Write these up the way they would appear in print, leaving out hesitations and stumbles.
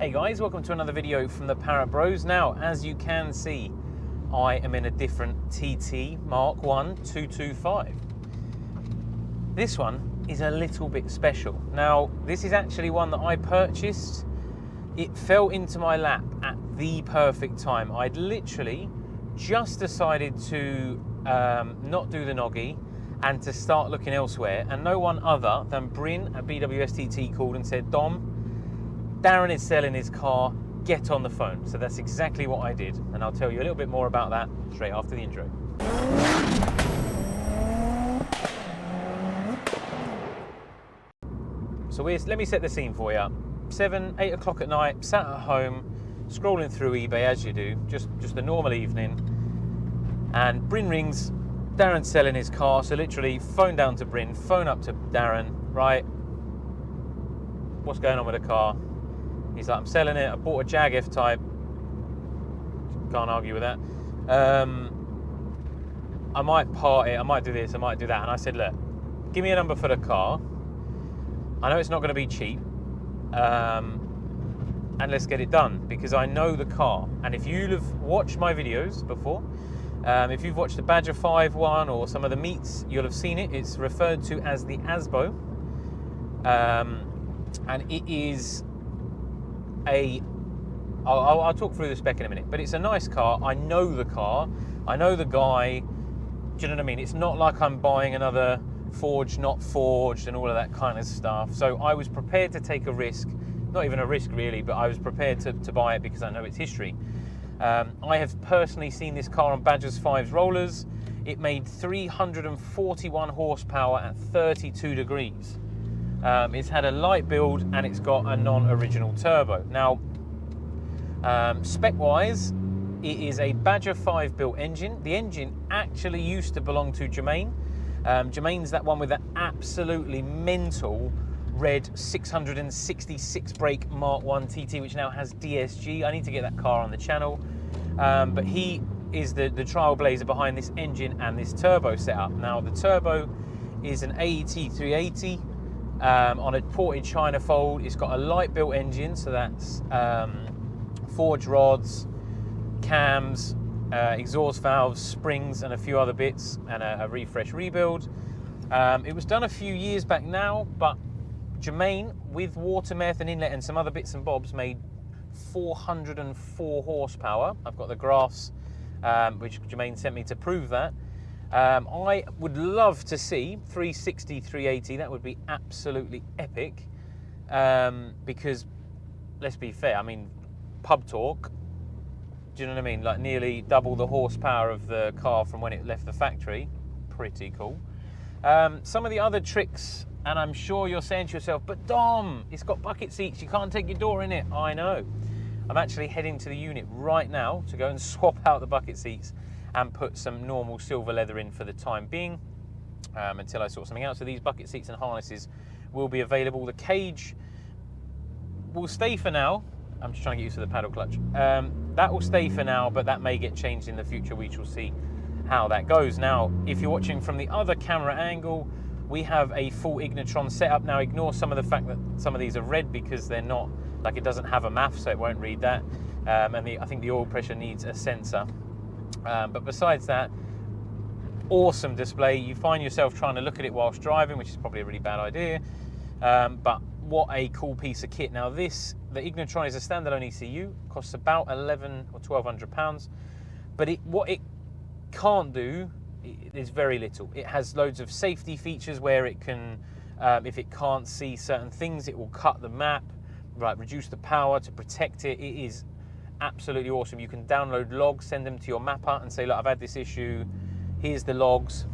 Hey guys, welcome to another video from the Parrott Bros. Now, as you can see, I am in a different TT Mark 1 225. This one is a little bit special. Now, this is actually one that I purchased. It fell into my lap at the perfect time. I'd literally just decided to not do the noggy and to start looking elsewhere, and no one other than Bryn at BWSTT called and said, Dom, Darren is selling his car, get on the phone. So that's exactly what I did, and I'll tell you a little bit more about that straight after the intro. So let me set the scene for you. 7, 8 o'clock at night, sat at home, scrolling through eBay as you do, just a normal evening, and Bryn rings. Darren's selling his car, so literally phone down to Bryn, phone up to Darren, right, what's going on with the car? He's like, I'm selling it, I bought a Jag F-Type, can't argue with that. I might part it, I might do this, I might do that, and I said, look, give me a number for the car, I know it's not going to be cheap, and let's get it done, because I know the car, and if you've watched my videos before, if you've watched the Badger 5 one or some of the meets, you'll have seen it. It's referred to as the Asbo, and it is I'll talk through the spec in a minute, but it's a nice car. I know the car, I know the guy. Do you know what I mean? It's not like I'm buying another forged, not forged, and all of that kind of stuff. So I was prepared to take a risk, not even a risk really, but I was prepared to buy it because I know its history. I have personally seen this car on Badger's 5's rollers. It made 341 horsepower at 32 degrees. It's had a light build and it's got a non-original turbo. Now, spec-wise, it is a Badger 5 built engine. The engine actually used to belong to Jermaine. Jermaine's that one with that absolutely mental red 666 brake Mark 1 TT, which now has DSG. I need to get that car on the channel. But he is the trailblazer behind this engine and this turbo setup. Now, the turbo is an AET 380 on a ported China fold. It's got a light built engine, so that's forged rods, cams, exhaust valves, springs, and a few other bits, and a refresh rebuild. It was done a few years back now, but Jermaine, with water meth and inlet and some other bits and bobs, made 404 horsepower. I've got the graphs, which Jermaine sent me to prove that. I would love to see 360, 380. That would be absolutely epic. Because, let's be fair, I mean, pub talk, do you know what I mean? Like nearly double the horsepower of the car from when it left the factory. Pretty cool. Some of the other tricks, and I'm sure you're saying to yourself, but Dom, it's got bucket seats, you can't take your door in it. I know. I'm actually heading to the unit right now to go and swap out the bucket seats and put some normal silver leather in for the time being, until I sort something out. So these bucket seats and harnesses will be available. The cage will stay for now. I'm just trying to get used to the paddle clutch. That will stay for now, but that may get changed in the future. We shall see how that goes. Now, if you're watching from the other camera angle, we have a full Ignitron setup. Now, ignore some of the fact that some of these are red because they're not, like, it doesn't have a MAF, so it won't read that. And I think the oil pressure needs a sensor. But besides that, awesome display. You find yourself trying to look at it whilst driving, which is probably a really bad idea. But what a cool piece of kit. Now, the Ignitron is a standalone ECU, costs about £1,100 or £1,200. But what it can't do is very little. It has loads of safety features where it can, if it can't see certain things, it will cut the map, right, reduce the power to protect it. It is absolutely awesome. You can download logs, send them to your mapper and say, look, I've had this issue, here's the logs,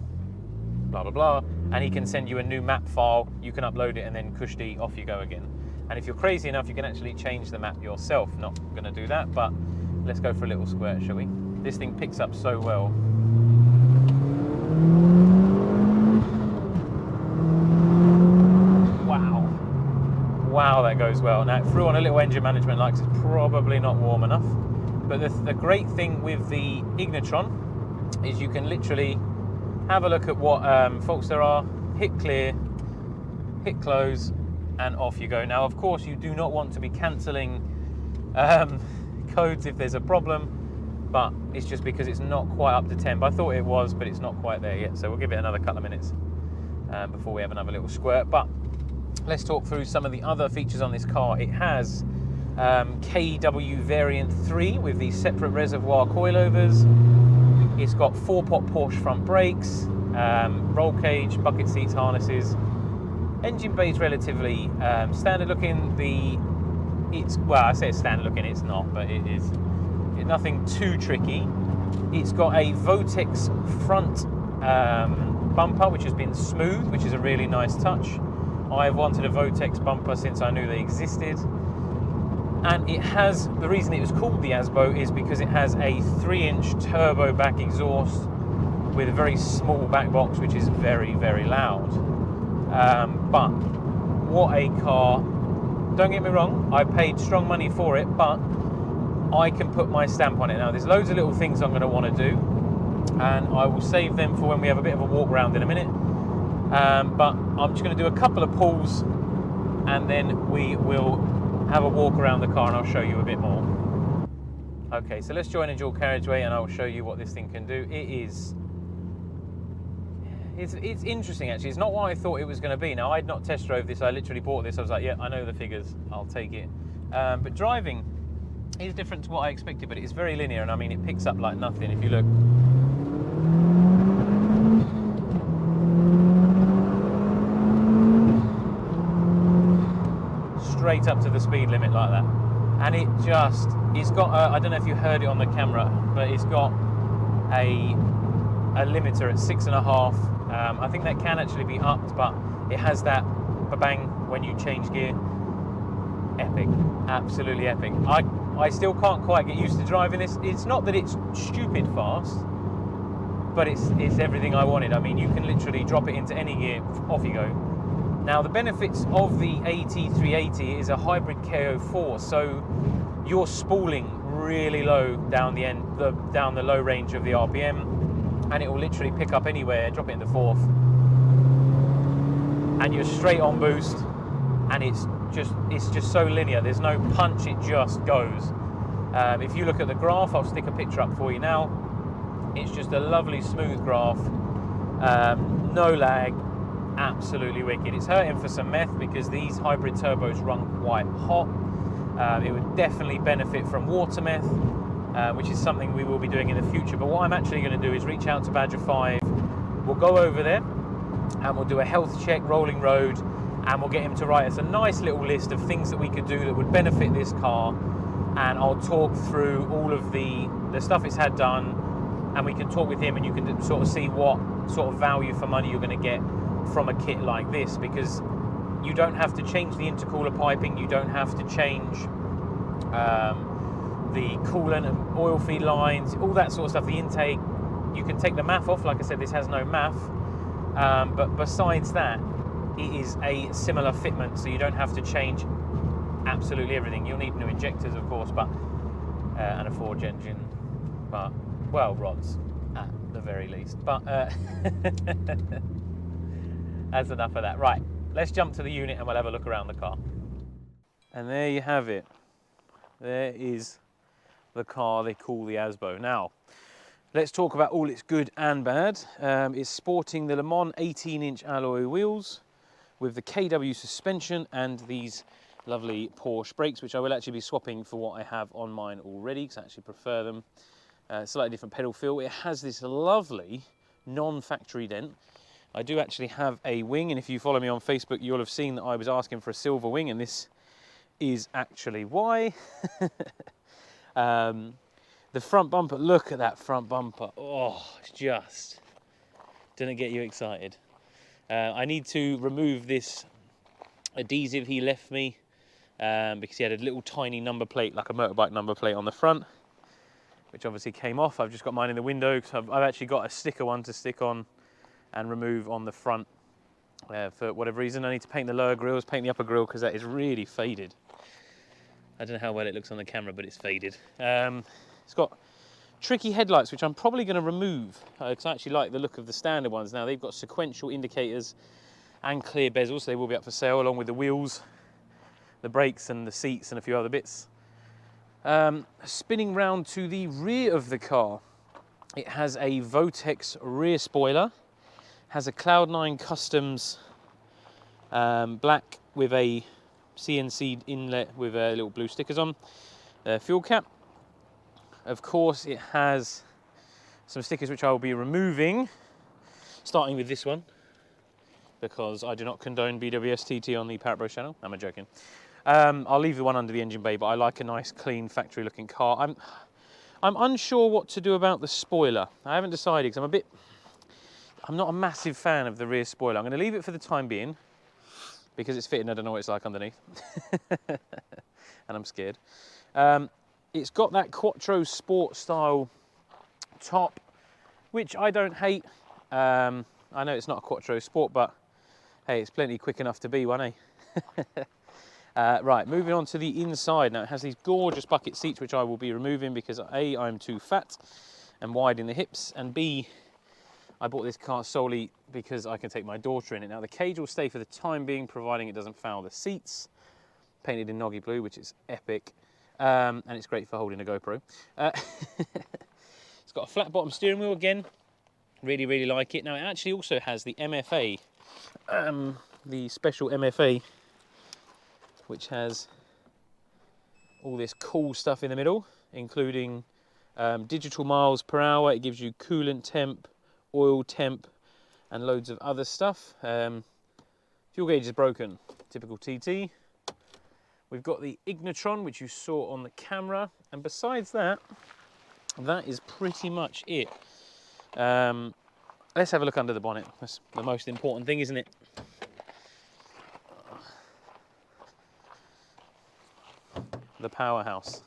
blah, blah, blah, and he can send you a new map file. You can upload it and then kushti, off you go again. And if you're crazy enough, you can actually change the map yourself. Not going to do that, but let's go for a little squirt, shall we? This thing picks up so well. Wow, that goes well. Now, it threw on a little engine management light because it's probably not warm enough. But the great thing with the Ignitron is you can literally have a look at what faults there are, hit clear, hit close, and off you go. Now, of course, you do not want to be cancelling codes if there's a problem, but it's just because it's not quite up to temp. I thought it was, but it's not quite there yet, so we'll give it another couple of minutes before we have another little squirt. But let's talk through some of the other features on this car. It has KW variant 3 with the separate reservoir coilovers. It's got 4-pot Porsche front brakes, roll cage, bucket seats, harnesses. Engine bay is relatively standard looking. Well, I say it's standard looking, it's not, but it's nothing too tricky. It's got a Votex front bumper, which has been smooth, which is a really nice touch. I've wanted a Votex bumper since I knew they existed. And it has, the reason it was called the Asbo is because it has a 3-inch turbo back exhaust with a very small back box, which is very, very loud. But what a car. Don't get me wrong, I paid strong money for it, but I can put my stamp on it. Now, there's loads of little things I'm going to want to do, and I will save them for when we have a bit of a walk around in a minute. But I'm just going to do a couple of pulls, and then we will have a walk around the car and I'll show you a bit more. Okay, so let's join a dual carriageway and I'll show you what this thing can do. It's interesting actually. It's not what I thought it was going to be. Now, I'd not test drove this. I literally bought this. I was like, yeah, I know the figures. I'll take it. But driving is different to what I expected, but it's very linear, and I mean, it picks up like nothing. If you look, straight up to the speed limit like that. And it's got I don't know if you heard it on the camera, but it's got a limiter at 6.5. I think that can actually be upped, but it has that bang when you change gear. Epic, absolutely epic. I still can't quite get used to driving this. It's not that it's stupid fast, but it's everything I wanted. I mean, you can literally drop it into any gear, off you go. Now, the benefits of the AT380 is a hybrid KO4, so you're spooling really low down the low range of the RPM, and it will literally pick up anywhere, drop it into 4th, and you're straight on boost, and it's just so linear. There's no punch, it just goes. If you look at the graph, I'll stick a picture up for you now. It's just a lovely smooth graph, no lag, absolutely wicked. It's hurting for some meth because these hybrid turbos run quite hot. It would definitely benefit from water meth, which is something we will be doing in the future. But what I'm actually going to do is reach out to Badger 5. We'll go over there and we'll do a health check, rolling road, and we'll get him to write us a nice little list of things that we could do that would benefit this car. And I'll talk through all of the stuff it's had done, and we can talk with him, and you can sort of see what sort of value for money you're going to get from a kit like this, because you don't have to change the intercooler piping, you don't have to change the coolant and oil feed lines, all that sort of stuff, the intake. You can take the MAF off. Like I said, this has no MAF, but besides that, it is a similar fitment, so you don't have to change absolutely everything. You'll need new injectors, of course, but and a forge engine, but, well, rods at the very least. But that's enough of that. Right, let's jump to the unit and we'll have a look around the car. And there you have it. There is the car they call the Asbo. Now, let's talk about all its good and bad. It's sporting the Le Mans 18-inch alloy wheels with the KW suspension and these lovely Porsche brakes, which I will actually be swapping for what I have on mine already, because I actually prefer them. Slightly different pedal feel. It has this lovely non-factory dent. I do actually have a wing, and if you follow me on Facebook, you'll have seen that I was asking for a silver wing, and this is actually why. The front bumper, look at that front bumper. Oh, it's just, didn't get you excited. I need to remove this adhesive he left me because he had a little tiny number plate, like a motorbike number plate on the front, which obviously came off. I've just got mine in the window because I've actually got a sticker one to stick on and remove on the front. For whatever reason, I need to paint the lower grills, paint the upper grill, because that is really faded. I don't know how well it looks on the camera, but it's faded. It's got tricky headlights, which I'm probably going to remove, because I actually like the look of the standard ones. Now, they've got sequential indicators and clear bezels, so they will be up for sale, along with the wheels, the brakes and the seats and a few other bits. Spinning round to the rear of the car, it has a Votex rear spoiler, has a Cloud9 Customs black with a CNC inlet with little blue stickers on, fuel cap. Of course, it has some stickers which I will be removing, starting with this one, because I do not condone BWS TT on the Parrott Bros channel. I'm joking. I'll leave the one under the engine bay, but I like a nice, clean, factory-looking car. I'm unsure what to do about the spoiler. I haven't decided because I'm not a massive fan of the rear spoiler. I'm going to leave it for the time being because it's fitting. I don't know what it's like underneath, and I'm scared. It's got that Quattro Sport style top, which I don't hate. I know it's not a Quattro Sport, but hey, it's plenty quick enough to be one, eh? Right, moving on to the inside. Now it has these gorgeous bucket seats, which I will be removing because A, I'm too fat and wide in the hips, and B, I bought this car solely because I can take my daughter in it. Now the cage will stay for the time being, providing it doesn't foul the seats. Painted in Noggy Blue, which is epic, and it's great for holding a GoPro. It's got a flat bottom steering wheel again. Really, really like it. Now it actually also has the MFA, the special MFA, which has all this cool stuff in the middle, including digital miles per hour. It gives you coolant temp, oil temp, and loads of other stuff. Fuel gauge is broken, typical TT. We've got the Ignitron, which you saw on the camera, and besides that, that is pretty much it. Let's have a look under the bonnet. That's the most important thing, isn't it? The powerhouse.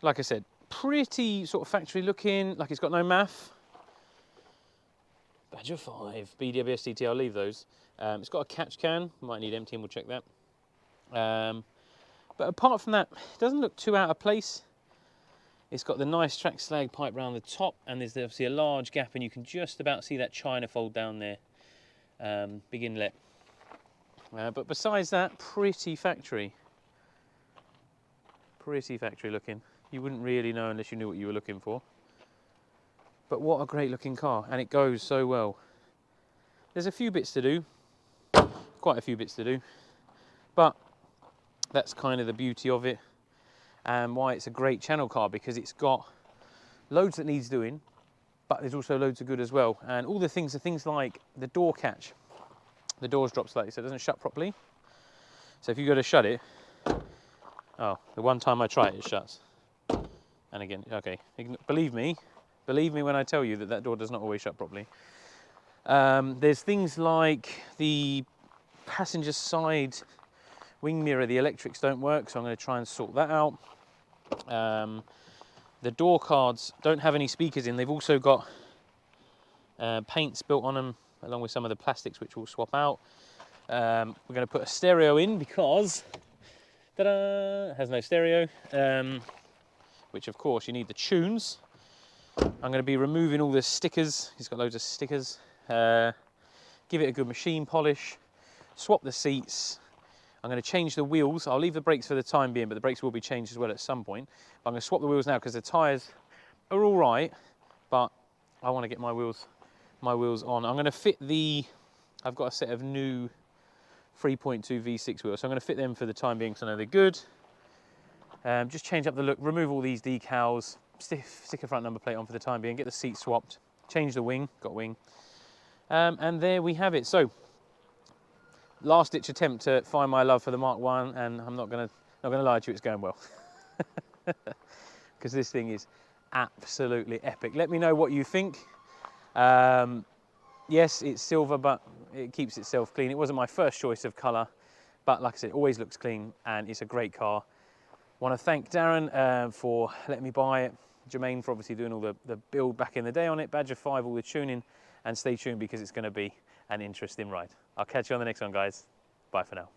Like I said, pretty sort of factory looking, like it's got no MAF. Badger 5, BWS TT, I'll leave those. It's got a catch can, might need emptying, we'll check that. But apart from that, it doesn't look too out of place. It's got the nice track slag pipe round the top, and there's obviously a large gap, and you can just about see that China fold down there. Big inlet. But besides that, pretty factory. Pretty factory looking. You wouldn't really know unless you knew what you were looking for. But what a great looking car, and it goes so well. There's a few bits to do, quite a few bits to do, but that's kind of the beauty of it, and why it's a great channel car, because it's got loads that needs doing, but there's also loads of good as well. And all the things are things like the door catch. The doors drop slightly, so it doesn't shut properly. So if you go to shut it, oh, the one time I try it, it shuts. And again, okay, believe me when I tell you that that door does not always shut properly. There's things like the passenger side wing mirror, the electrics don't work, so I'm going to try and sort that out. The door cards don't have any speakers in. They've also got paints built on them, along with some of the plastics, which we'll swap out. We're going to put a stereo in because ta-da, it has no stereo, which of course you need the tunes. I'm going to be removing all the stickers. He's got loads of stickers. Give it a good machine polish, swap the seats. I'm going to change the wheels. I'll leave the brakes for the time being, but the brakes will be changed as well at some point. But I'm going to swap the wheels now because the tyres are all right, but I want to get my wheels on. I'm going to fit I've got a set of new 3.2 V6 wheels, so I'm going to fit them for the time being because I know they're good. Just change up the look, remove all these decals, stick a front number plate on for the time being, get the seat swapped, change the wing, got wing, and there we have it. So, last ditch attempt to find my love for the Mark 1, and I'm not gonna lie to you, it's going well. Because this thing is absolutely epic. Let me know what you think. Yes, it's silver, but it keeps itself clean. It wasn't my first choice of colour, but like I said, it always looks clean, and it's a great car. Want to thank Darren for letting me buy it, Jermaine for obviously doing all the build back in the day on it, Badger 5, all the tuning, and stay tuned because it's going to be an interesting ride. I'll catch you on the next one, guys. Bye for now.